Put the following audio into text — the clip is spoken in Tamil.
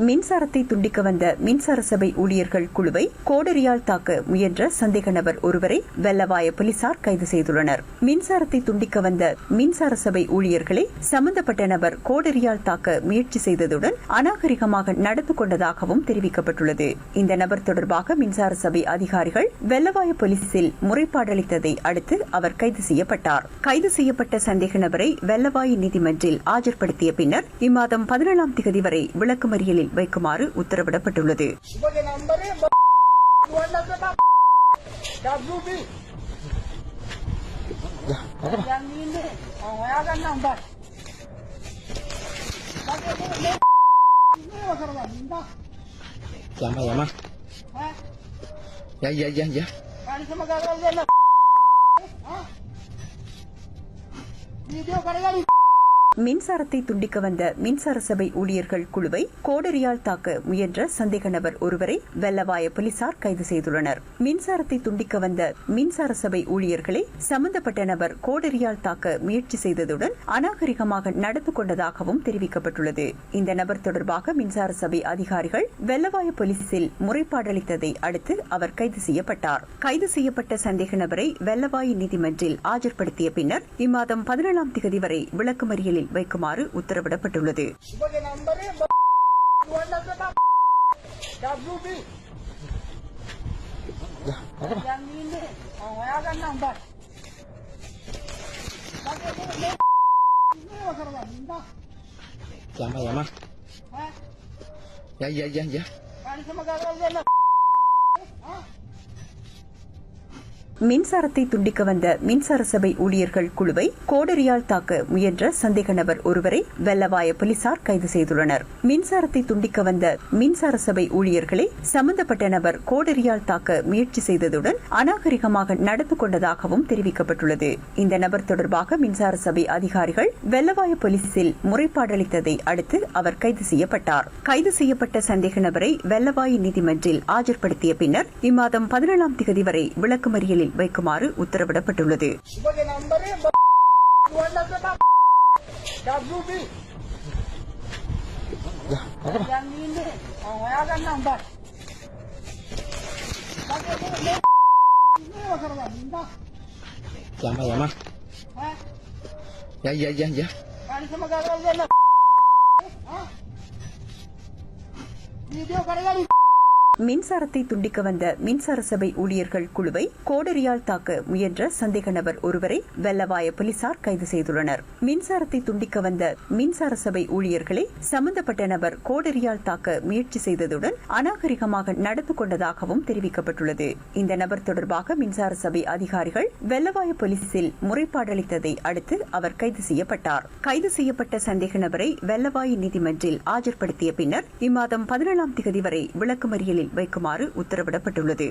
மின்சாரத்தை துண்டிக்க வந்த மின்சார சபை ஊழியர்கள் குழுவை கோடரியால் தாக்க முயன்ற சந்தேக நபர் ஒருவரை வெள்ளவாய போலீசார் கைது செய்துள்ளனர். மின்சாரத்தை துண்டிக்க வந்த மின்சார சபை ஊழியர்களை சம்பந்தப்பட்ட நபர் கோடரியால் தாக்க முயற்சி செய்ததுடன் அநாகரிகமாக நடந்து கொண்டதாகவும் தெரிவிக்கப்பட்டுள்ளது. இந்த நபர் தொடர்பாக மின்சார சபை அதிகாரிகள் வெள்ளவாய போலீசில் முறைப்பாடளித்ததை அடுத்து அவர் கைது செய்யப்பட்டார். கைது செய்யப்பட்ட சந்தேக நபரை வெள்ளவாய நீதிமன்றில் ஆஜர்படுத்திய பின்னர் இம்மாதம் 17ஆம் தேதி வரை விளக்குமறியலில் வைக்குமாறு உத்தரவிடப்பட்டுள்ளது. மின்சாரத்தை துண்டிக்க வந்த மின்சார சபை ஊழியர்கள் குழுவை கோடரியால் தாக்க முயன்ற சந்தேக நபர் ஒருவரை வெள்ளவாய போலீசார் கைது செய்துள்ளனர். மின்சாரத்தை துண்டிக்க வந்த மின்சார சபை ஊழியர்களை சம்பந்தப்பட்ட நபர் கோடரியால் தாக்க முயற்சி செய்ததுடன் அநாகரிகமாக நடந்து கொண்டதாகவும் தெரிவிக்கப்பட்டுள்ளது. இந்த நபர் தொடர்பாக மின்சார சபை அதிகாரிகள் வெள்ளவாய போலீசில் முறைப்பாடளித்ததை அடுத்து அவர் கைது செய்யப்பட்டார். கைது செய்யப்பட்ட சந்தேக நபரை வெள்ளவாய நீதிமன்றில் ஆஜர்படுத்திய பின்னர் இம்மாதம் 17ஆம் தேதி வரை விளக்குமறியலில் வைக்குமாறு உத்தரவிடப்பட்டுள்ளது. மின்சாரத்தை துண்டிக்க வந்த மின்சார சபை ஊழியர்கள் குழுவை கோடரியால் தாக்க முயன்ற சந்தேக நபர் ஒருவரை வெள்ளவாய போலீசார் கைது செய்துள்ளனர். மின்சாரத்தை துண்டிக்க வந்த மின்சார சபை ஊழியர்களை சம்பந்தப்பட்ட நபர் கோடரியால் தாக்க முயற்சி செய்ததுடன் அநாகரிகமாக நடந்து கொண்டதாகவும் தெரிவிக்கப்பட்டுள்ளது. இந்த நபர் தொடர்பாக மின்சார சபை அதிகாரிகள் வெள்ளவாய போலீசில் முறைப்பாடளித்ததை அடுத்து அவர் கைது செய்யப்பட்டார். கைது செய்யப்பட்ட சந்தேக நபரை வெள்ளவாய நீதிமன்றில் ஆஜர்படுத்திய பின்னர் இம்மாதம் 17ஆம் தேதி வரை விளக்குமறியலில் வைக்குமாறு உத்தரவிடப்பட்டுள்ளது. மின்சாரத்தை துண்டிக்க வந்த மின்சார சபை ஊழியர்கள் குழுவை கோடரியால் தாக்க முயன்ற சந்தேக நபர் ஒருவரை வெள்ளவாய போலீசார் கைது செய்துள்ளனர். மின்சாரத்தை துண்டிக்க வந்த மின்சார சபை ஊழியர்களை சம்பந்தப்பட்ட நபர் கோடரியால் தாக்க முயற்சி செய்ததுடன் அநாகரிகமாக நடந்து கொண்டதாகவும் தெரிவிக்கப்பட்டுள்ளது. இந்த நபர் தொடர்பாக மின்சார சபை அதிகாரிகள் வெள்ளவாய போலீசில் முறைப்பாடளித்ததை அடுத்து அவர் கைது செய்யப்பட்டார். கைது செய்யப்பட்ட சந்தேக நபரை வெள்ளவாய நீதிமன்றில் ஆஜர்படுத்திய பின்னர் இம்மாதம் 17ஆம் தேதி வரை விளக்குமறியலில் வைக்குமாறு உத்தரவிடப்பட்டுள்ளது.